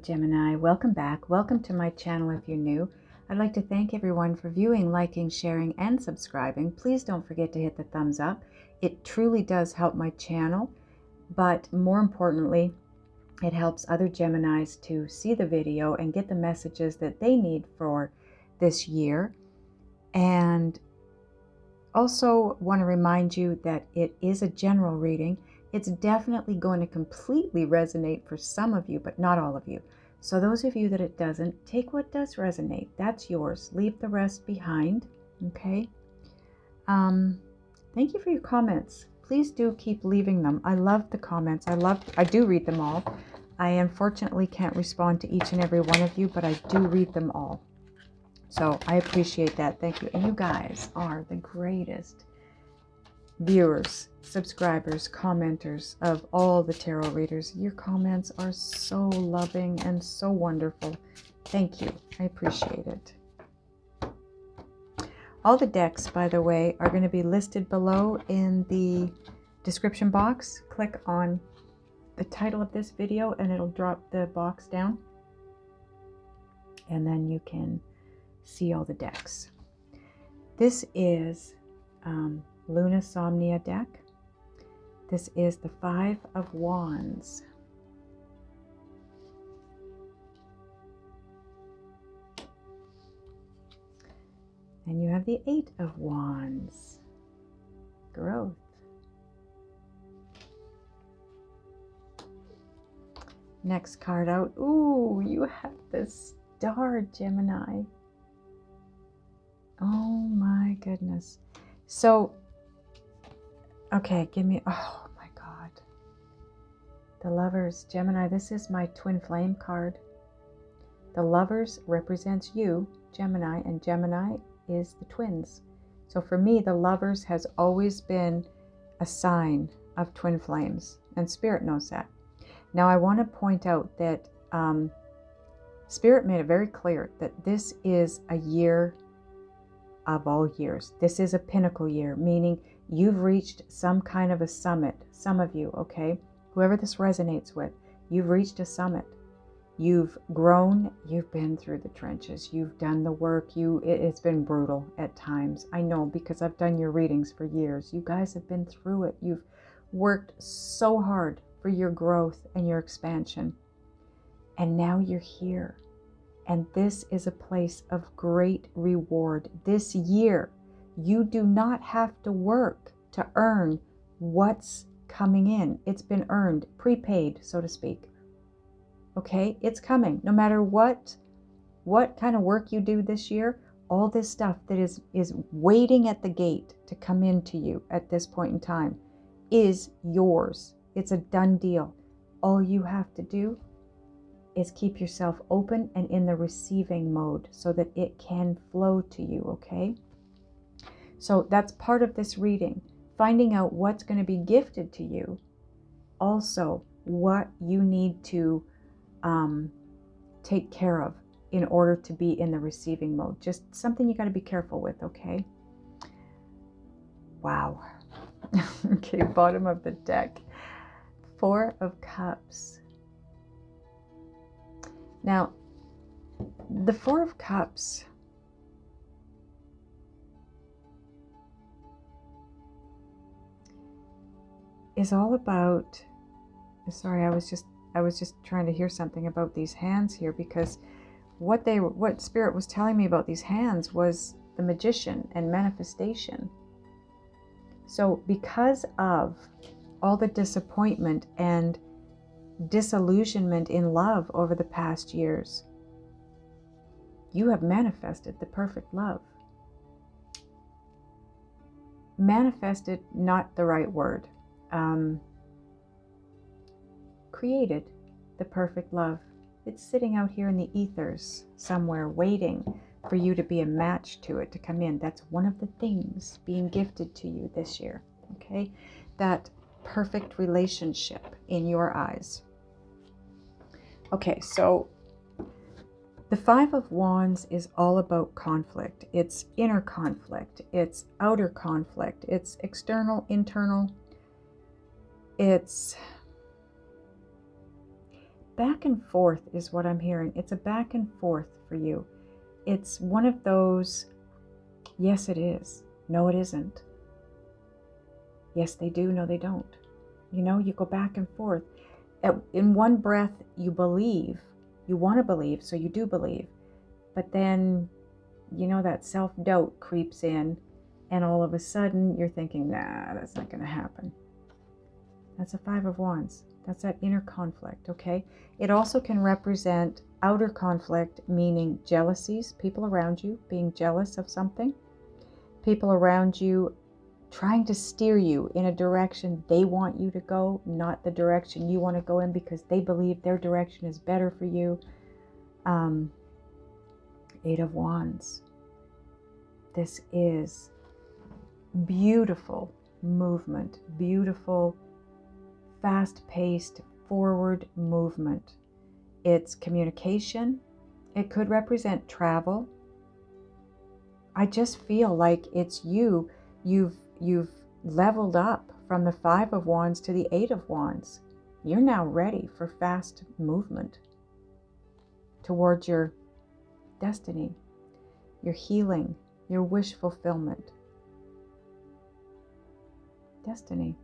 Gemini, welcome back. Welcome to my channel if you're new. I'd like to thank everyone for viewing, liking, sharing, and subscribing. Please don't forget to hit the thumbs up. It truly does help my channel, but more importantly, it helps other Geminis to see the video and get the messages that they need for this year. And also want to remind you that it is a general reading. It's definitely going to completely resonate for some of you, but not all of you. So those of you that it doesn't, take what does resonate. That's yours. Leave the rest behind. Okay. Thank you for your comments. Please do keep leaving them. I love the comments. I do read them all. I unfortunately can't respond to each and every one of you, but I do read them all. So I appreciate that. Thank you. And you guys are the greatest viewers, subscribers, commenters of all the tarot readers. Your comments are so loving and so wonderful. Thank you. I appreciate it. All the decks, by the way, are going to be listed below in the description box. Click on the title of this video and it'll drop the box down. And then you can see all the decks. This is Luna Somnia deck. This is the 5 of Wands. And you have the 8 of Wands. Growth. Next card out. Ooh, you have the Star, Gemini. Oh my goodness. So, okay, give me, oh my God. The Lovers, Gemini, this is my twin flame card. The Lovers represents you, Gemini, and Gemini is the twins. So for me, the Lovers has always been a sign of twin flames, and Spirit knows that. Now I want to point out that Spirit made it very clear that this is a year of all years. This is a pinnacle year, meaning you've reached some kind of a summit. Some of you, okay? Whoever this resonates with, you've reached a summit. You've grown, you've been through the trenches, you've done the work, it's been brutal at times. I know because I've done your readings for years. You guys have been through it. You've worked so hard for your growth and your expansion. And now you're here. And this is a place of great reward. This year, you do not have to work to earn what's coming in. It's been earned, prepaid, so to speak. Okay, it's coming. No matter what kind of work you do this year, all this stuff that is waiting at the gate to come into you at this point in time is yours. It's a done deal. All you have to do is keep yourself open and in the receiving mode so that it can flow to you, okay? So that's part of this reading, finding out what's going to be gifted to you. Also, what you need to take care of in order to be in the receiving mode. Just something you got to be careful with, okay? Wow. Okay, bottom of the deck. 4 of Cups. Now, the 4 of Cups is all about, sorry, I was just trying to hear something about these hands here, because what Spirit was telling me about these hands was the Magician and manifestation. So because of all the disappointment and disillusionment in love over the past years, you have manifested the perfect love. Manifested, not the right word. Created the perfect love. It's sitting out here in the ethers somewhere waiting for you to be a match to it, to come in. That's one of the things being gifted to you this year, okay? That perfect relationship in your eyes. Okay, so the 5 of Wands is all about conflict. It's inner conflict. It's outer conflict. It's external, internal. It's back and forth is what I'm hearing. It's a back and forth for you. It's one of those, yes, it is. No, it isn't. Yes, they do. No, they don't. You know, you go back and forth. In one breath, you believe. You want to believe, so you do believe. But then, you know, that self-doubt creeps in, and all of a sudden, you're thinking, nah, that's not going to happen. That's a Five of Wands. That's that inner conflict, okay? It also can represent outer conflict, meaning jealousies, people around you being jealous of something, people around you trying to steer you in a direction they want you to go, not the direction you want to go in because they believe their direction is better for you. Eight of Wands. This is beautiful movement, beautiful, fast-paced, forward movement. It's communication. It could represent travel. I just feel like it's you. You've leveled up from the Five of Wands to the Eight of Wands. You're now ready for fast movement towards your destiny, your healing, your wish fulfillment. Destiny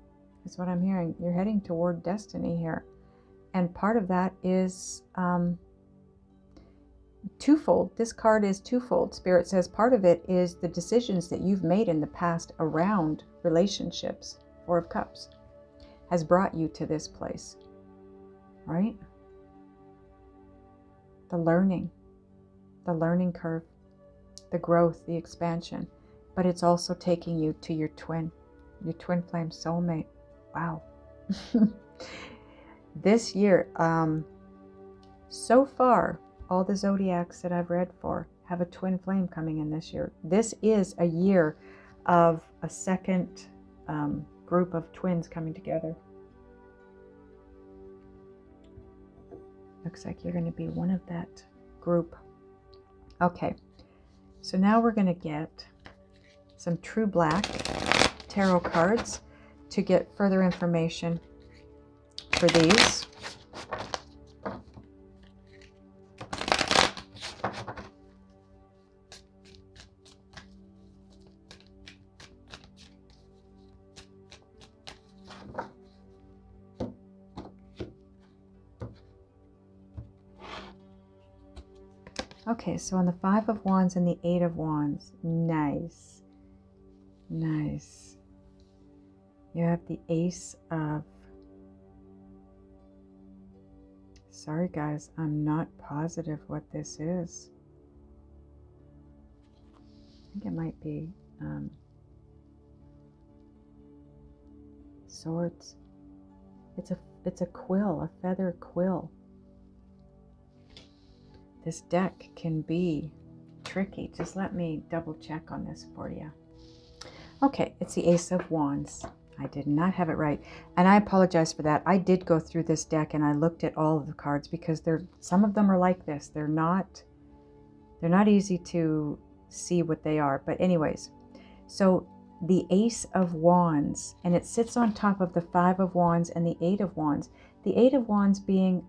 is what I'm hearing. You're heading toward destiny here. And part of that is twofold. This card is twofold. Spirit says part of it is the decisions that you've made in the past around relationships. Four of Cups has brought you to this place, right? The learning curve, the growth, the expansion, but it's also taking you to your twin flame soulmate. Wow. This year, so far, all the zodiacs that I've read for have a twin flame coming in this year. This is a year of a second group of twins coming together. Looks like you're going to be one of that group. Okay, so now we're going to get some True Black tarot cards to get further information for these. Okay, so on the Five of Wands and the Eight of Wands, nice, nice. You have the Ace of, sorry guys, I'm not positive what this is. I think it might be Swords. It's a quill, a feather quill. This deck can be tricky. Just let me double check on this for you. Okay, it's the Ace of Wands. I did not have it right. And I apologize for that. I did go through this deck and I looked at all of the cards because some of them are like this. They're not easy to see what they are. But anyways, so the Ace of Wands, and it sits on top of the Five of Wands and the Eight of Wands. The Eight of Wands being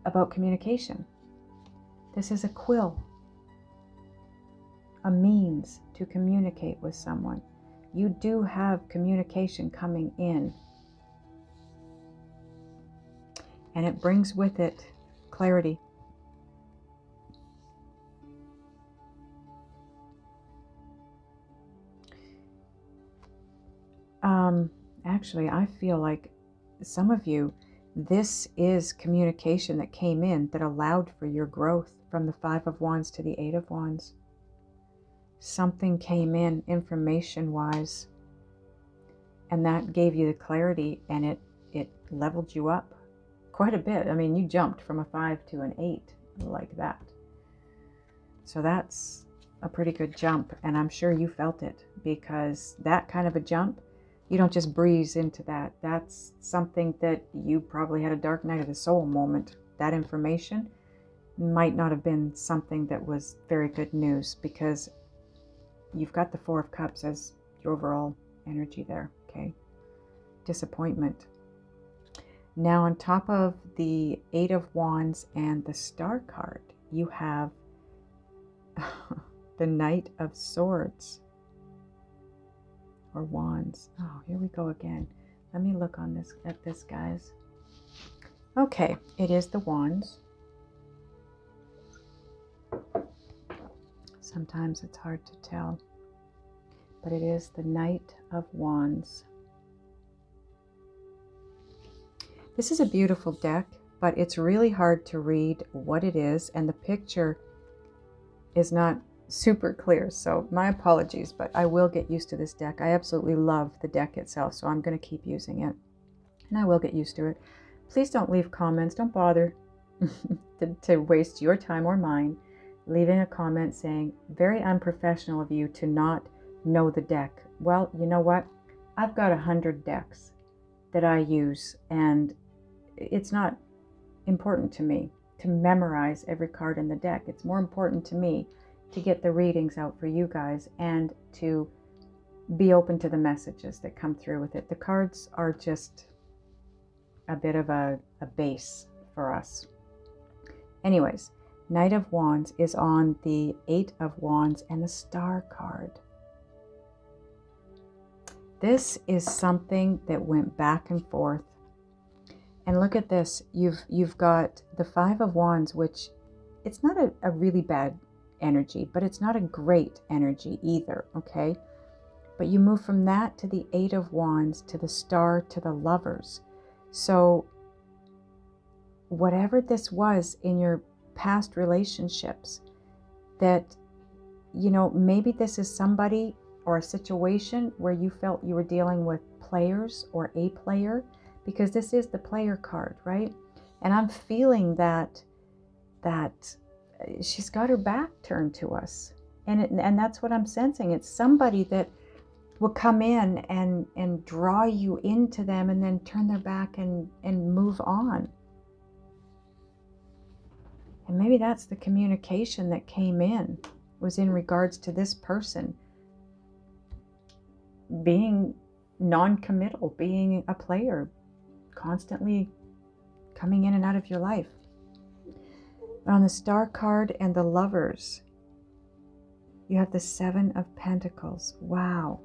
about communication. This is a quill, a means to communicate with someone. You do have communication coming in, and it brings with it clarity. Actually, I feel like some of you, this is communication that came in that allowed for your growth from the Five of Wands to the Eight of Wands. Something came in information-wise, and that gave you the clarity, and it leveled you up quite a bit. I mean, you jumped from a 5 to an 8 like that. So that's a pretty good jump, and I'm sure you felt it, because that kind of a jump, you don't just breeze into that. That's something that you probably had a dark night of the soul moment. That information might not have been something that was very good news, because you've got the Four of Cups as your overall energy there, okay? Disappointment. Now on top of the Eight of Wands and the Star card, you have the Knight of Swords or Wands. Oh, here we go again. Let me look on this at this, guys. Okay, it is the Wands. Sometimes it's hard to tell, but it is the Knight of Wands. This is a beautiful deck, but it's really hard to read what it is, and the picture is not super clear, so my apologies, but I will get used to this deck. I absolutely love the deck itself, so I'm going to keep using it, and I will get used to it. Please don't leave comments. Don't bother to waste your time or mine leaving a comment saying, very unprofessional of you to not know the deck. Well, you know what? I've got 100 decks that I use, and it's not important to me to memorize every card in the deck. It's more important to me to get the readings out for you guys and to be open to the messages that come through with it. The cards are just a bit of a base for us. Anyways, Knight of Wands is on the Eight of Wands and the Star card. This is something that went back and forth. And look at this. You've got the Five of Wands, which it's not a really bad energy, but it's not a great energy either, okay? But you move from that to the Eight of Wands, to the Star, to the Lovers. So whatever this was in your past relationships, that, you know, maybe this is somebody or a situation where you felt you were dealing with players or a player, because this is the player card, right? And I'm feeling that she's got her back turned to us, and that's what I'm sensing. It's somebody that will come in and draw you into them and then turn their back and move on. And maybe that's the communication that came in, was in regards to this person being non-committal, being a player, constantly coming in and out of your life. On the Star card and the Lovers, you have the Seven of Pentacles. Wow.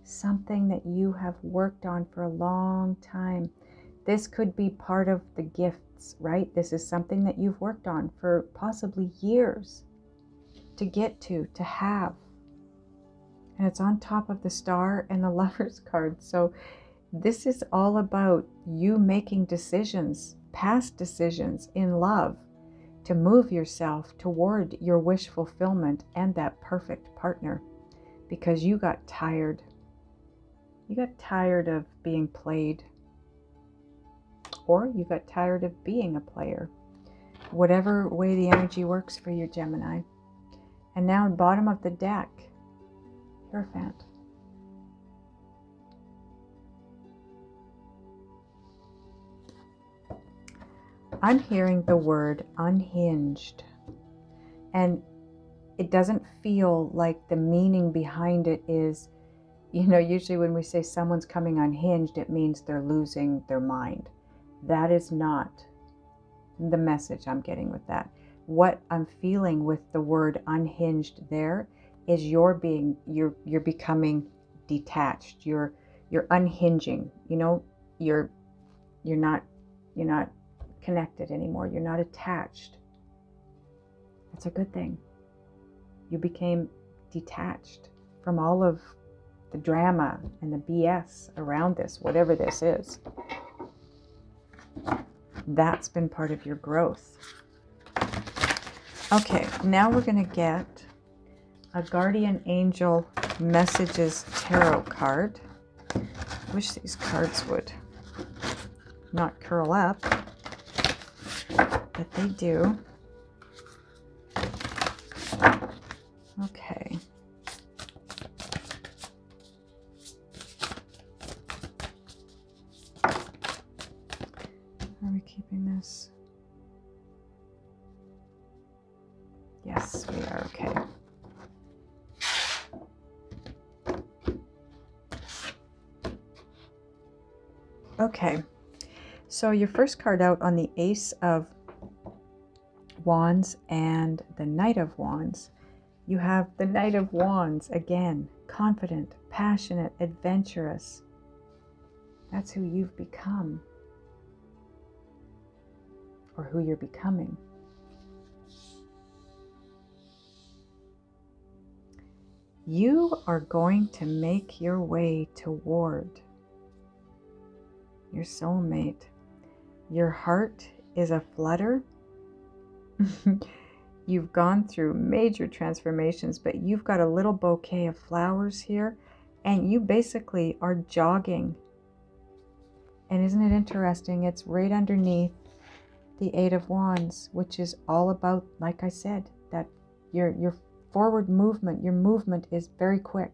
Something that you have worked on for a long time. This could be part of the gifts, right? This is something that you've worked on for possibly years to get to have. And it's on top of the Star and the Lovers card. So this is all about you making decisions, past decisions in love, to move yourself toward your wish fulfillment and that perfect partner, because you got tired. You got tired of being played, or you got tired of being a player. Whatever way the energy works for you, Gemini. And now at the bottom of the deck, Hierophant. I'm hearing the word unhinged, and it doesn't feel like the meaning behind it is, you know, usually when we say someone's coming unhinged, it means they're losing their mind. That is not the message I'm getting with that. What I'm feeling with the word unhinged there is you're becoming detached. You're unhinging. You know, you're not connected anymore. You're not attached. That's a good thing. You became detached from all of the drama and the BS around this, whatever this is. That's been part of your growth. Okay, now we're going to get a Guardian Angel Messages Tarot card. I wish these cards would not curl up, but they do. Okay. Are we keeping this? Yes, we are. Okay. Okay, so your first card out on the Ace of Wands and the Knight of Wands. You have the Knight of Wands again, confident, passionate, adventurous. That's who you've become, or who you're becoming. You are going to make your way toward your soulmate. Your heart is aflutter. You've gone through major transformations, but you've got a little bouquet of flowers here, and you basically are jogging. And isn't it interesting? It's right underneath the Eight of Wands, which is all about, like I said, that your forward movement, your movement is very quick.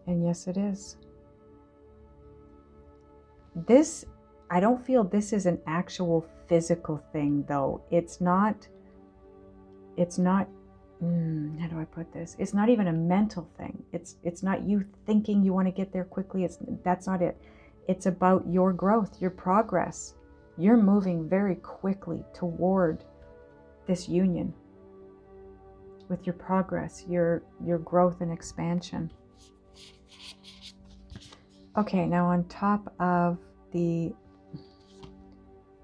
And yes, it is. This, I don't feel this is an actual physical thing, though. It's not, how do I put this? It's not even a mental thing. It's not you thinking you want to get there quickly. That's not it. It's about your growth, your progress. You're moving very quickly toward this union with your progress, your growth and expansion. Okay, now on top of the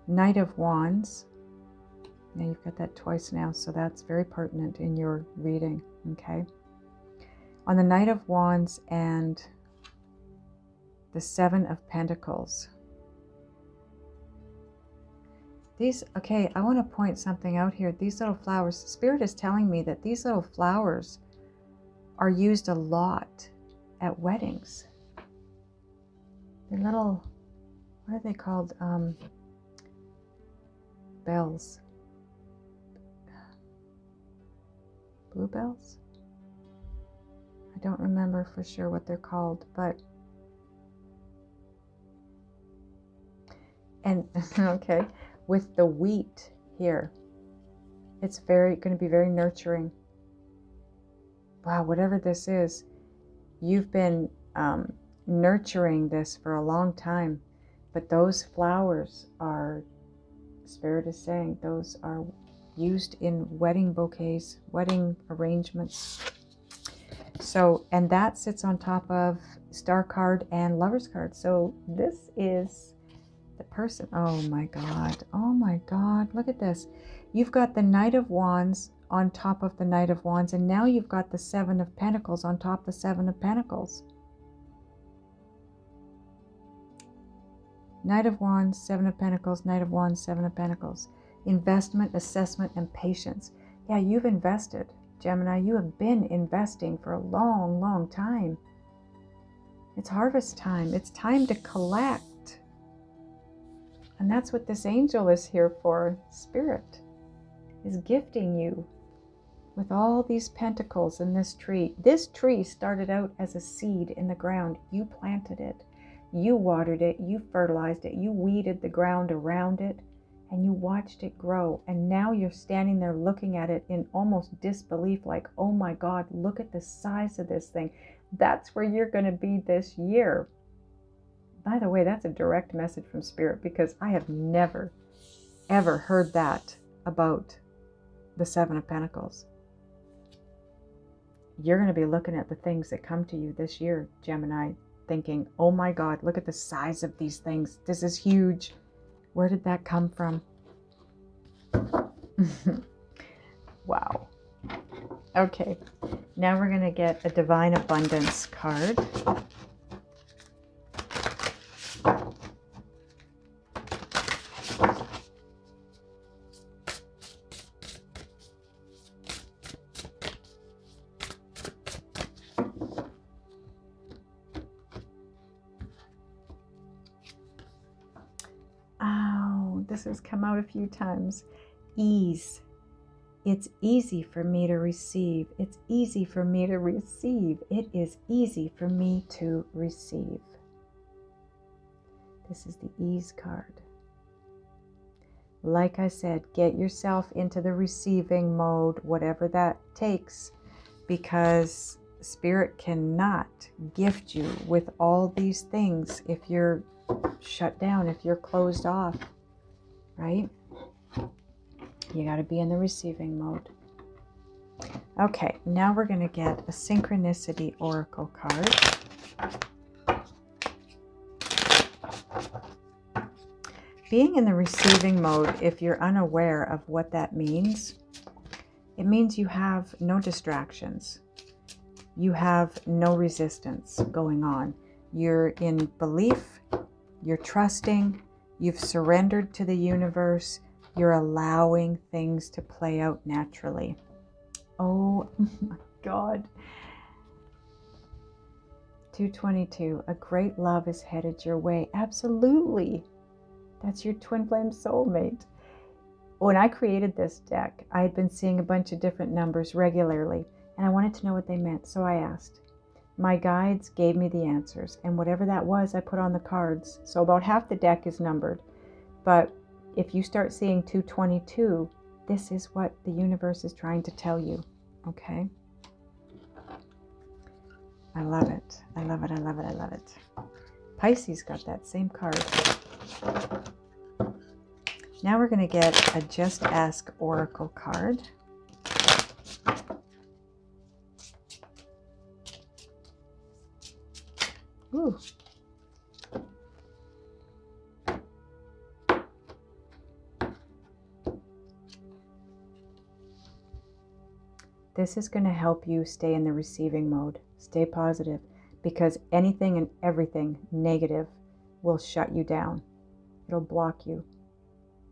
Knight of Wands, now you've got that twice now, so that's very pertinent in your reading, okay? On the Knight of Wands and the Seven of Pentacles. These, okay, I want to point something out here. These little flowers, Spirit is telling me that these little flowers are used a lot at weddings. They're little, what are they called? Bells. Bluebells? I don't remember for sure what they're called, but and okay, with the wheat here, it's going to be very nurturing. Wow, whatever this is, you've been nurturing this for a long time, but those flowers are, Spirit is saying, those are used in wedding bouquets, wedding arrangements. So, and that sits on top of Star card and Lover's card. So this is the person. Oh my God, look at this. You've got the Knight of Wands on top of the Knight of Wands, and now you've got the Seven of Pentacles on top of the Seven of Pentacles. Knight of Wands, Seven of Pentacles, Knight of Wands, Seven of Pentacles. Investment, assessment, and patience. Yeah, you've invested, Gemini. You have been investing for a long, long time. It's harvest time. It's time to collect. And that's what this angel is here for. Spirit is gifting you with all these pentacles in this tree. This tree started out as a seed in the ground. You planted it. You watered it. You fertilized it. You weeded the ground around it. And you watched it grow. And now you're standing there looking at it in almost disbelief, like, oh my God, look at the size of this thing. That's where you're going to be this year. By the way, that's a direct message from Spirit, because I have never, ever heard that about the Seven of Pentacles. You're going to be looking at the things that come to you this year, Gemini, thinking, oh my God, look at the size of these things. This is huge. Where did that come from? Wow. Okay, now we're going to get a Divine Abundance card. This has come out a few times. Ease. It's easy for me to receive. It's easy for me to receive. It is easy for me to receive. This is the ease card. Like I said, get yourself into the receiving mode, whatever that takes, because Spirit cannot gift you with all these things if you're shut down if you're closed off, right? You got to be in the receiving mode. Okay, now we're going to get a Synchronicity Oracle card. Being in the receiving mode, if you're unaware of what that means, it means you have no distractions. You have no resistance going on. You're in belief, you're trusting, you've surrendered to the universe, you're allowing things to play out naturally. Oh my God. 222, a great love is headed your way. Absolutely. That's your twin flame soulmate. When I created this deck, I had been seeing a bunch of different numbers regularly, and I wanted to know what they meant, so I asked. My guides gave me the answers, and whatever that was, I put on the cards. So about half the deck is numbered. But if you start seeing 222, this is what the universe is trying to tell you, okay? I love it. I love it. I love it. I love it. Pisces got that same card. Now we're going to get a Just Ask Oracle card. Ooh. This is going to help you stay in the receiving mode. Stay positive, because anything and everything negative will shut you down. It'll block you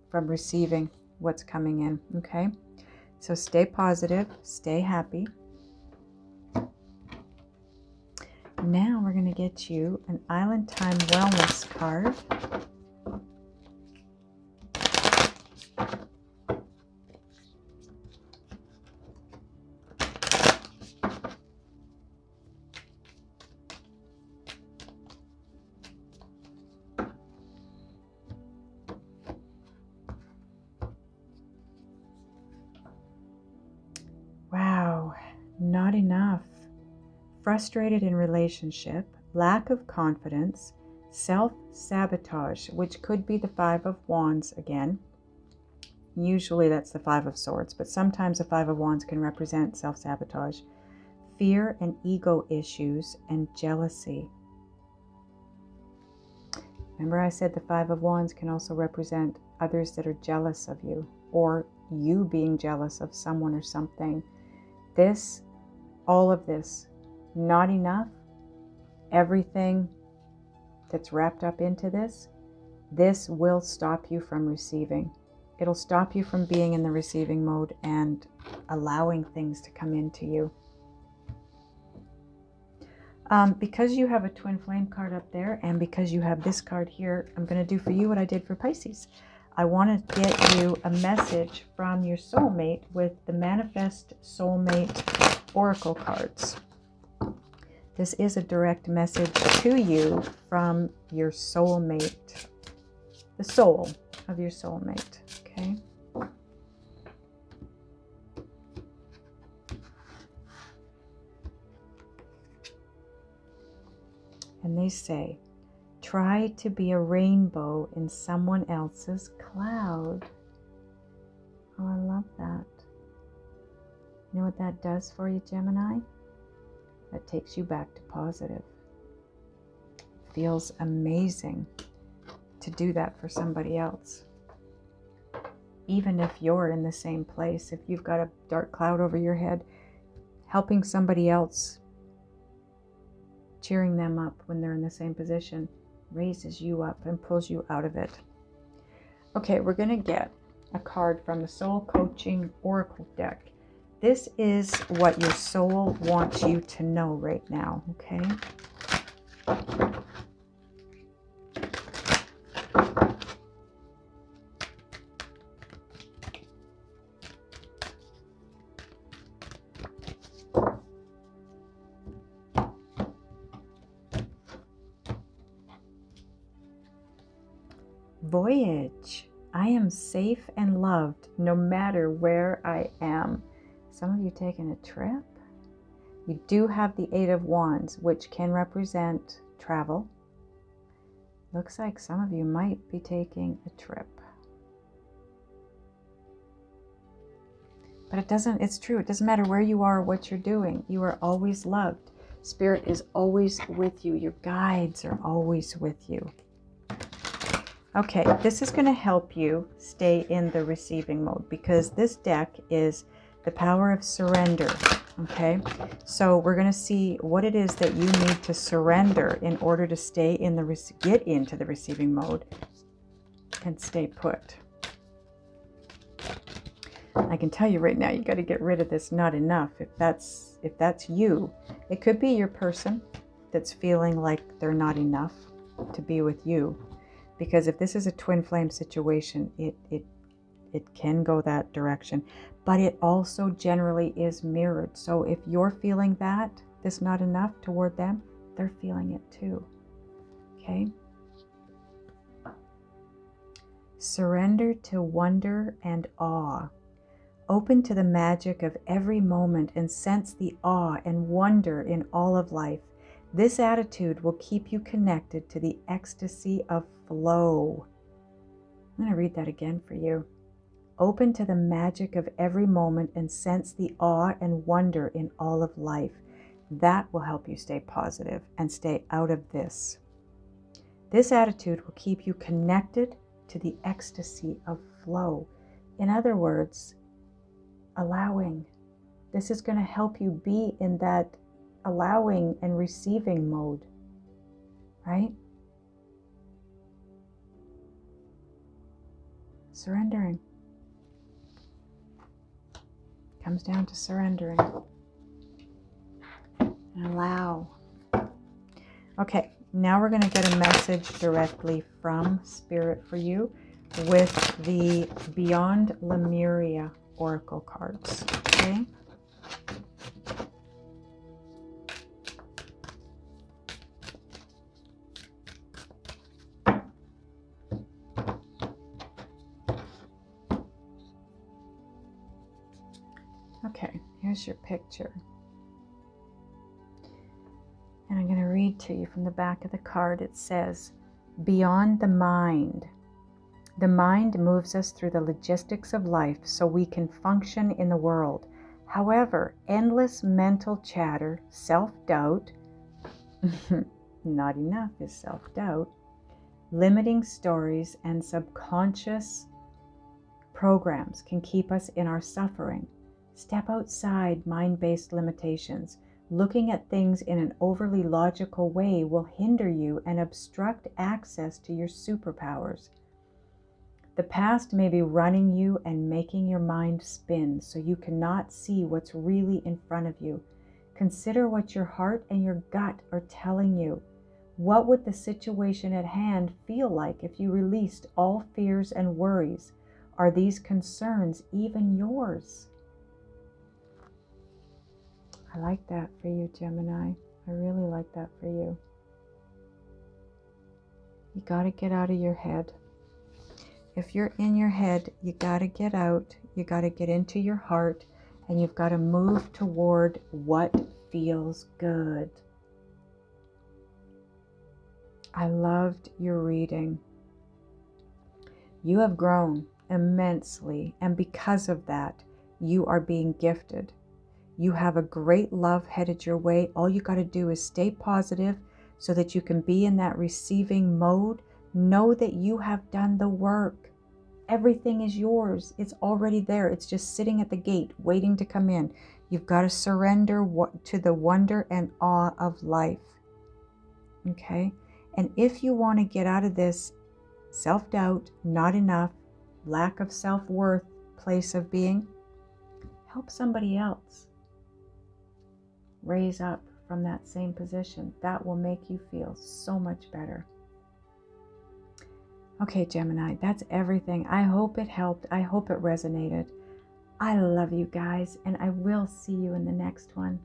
from receiving what's coming in, okay? So stay positive, stay happy. Now we're going to get you an Island Time Wellness card. Wow, not enough. Frustrated in relationship, lack of confidence, self-sabotage, which could be the Five of Wands again. Usually that's the Five of Swords, but sometimes the Five of Wands can represent self-sabotage, fear and ego issues, and jealousy. Remember I said the Five of Wands can also represent others that are jealous of you, or you being jealous of someone or something. This, all of this, not enough, everything that's wrapped up into this will stop you from receiving. It'll stop you from being in the receiving mode and allowing things to come into you. Because you have a twin flame card up there, and because you have this card here, I'm going to do for you what I did for Pisces. I want to get you a message from your soulmate with the Manifest Soulmate Oracle cards. This is a direct message to you from your soulmate, the soul of your soulmate, okay? And they say, try to be a rainbow in someone else's cloud. Oh, I love that. You know what that does for you, Gemini? That takes you back to positive. It feels amazing to do that for somebody else. Even if you're in the same place, if you've got a dark cloud over your head, helping somebody else, cheering them up when they're in the same position, raises you up and pulls you out of it. Okay, we're going to get a card from the Soul Coaching Oracle deck. This is what your soul wants you to know right now, okay? Voyage. I am safe and loved no matter where I am. Some of you taking a trip. You do have the Eight of Wands, which can represent travel. Looks like some of you might be taking a trip. But it's true. It doesn't matter where you are or what you're doing. You are always loved. Spirit is always with you. Your guides are always with you. Okay, this is going to help you stay in the receiving mode because this deck is the power of surrender. Okay, so we're going to see what it is that you need to surrender in order to stay in the get into the receiving mode and stay put. I can tell you right now, you got to get rid of this not enough. If that's you, it could be your person that's feeling like they're not enough to be with you. Because if this is a twin flame situation, it can go that direction. But it also generally is mirrored. So if you're feeling that, this not enough toward them, they're feeling it too. Okay? Surrender to wonder and awe. Open to the magic of every moment and sense the awe and wonder in all of life. This attitude will keep you connected to the ecstasy of flow. I'm going to read that again for you. Open to the magic of every moment and sense the awe and wonder in all of life. That will help you stay positive and stay out of this. This attitude will keep you connected to the ecstasy of flow. In other words, allowing. This is going to help you be in that allowing and receiving mode, right? Surrendering. Comes down to surrendering. And allow. Okay, now we're going to get a message directly from Spirit for you with the Beyond Lemuria Oracle cards. Okay? Okay, here's your picture. And I'm going to read to you from the back of the card. It says, beyond the mind. The mind moves us through the logistics of life so we can function in the world. However, endless mental chatter, self-doubt, not enough is self-doubt, limiting stories and subconscious programs can keep us in our suffering. Step outside mind-based limitations. Looking at things in an overly logical way will hinder you and obstruct access to your superpowers. The past may be running you and making your mind spin so you cannot see what's really in front of you. Consider what your heart and your gut are telling you. What would the situation at hand feel like if you released all fears and worries? Are these concerns even yours? I like that for you, Gemini. I really like that for you. You got to get out of your head. If you're in your head, you got to get out. You got to get into your heart, and you've got to move toward what feels good. I loved your reading. You have grown immensely, and because of that, you are being gifted. You have a great love headed your way. All you got to do is stay positive so that you can be in that receiving mode. Know that you have done the work. Everything is yours. It's already there. It's just sitting at the gate waiting to come in. You've got to surrender to the wonder and awe of life. Okay? And if you want to get out of this self-doubt, not enough, lack of self-worth place of being, help somebody else raise up from that same position. That will make you feel so much better. Okay, Gemini, that's everything. I hope it helped. I hope it resonated. I love you guys, and I will see you in the next one.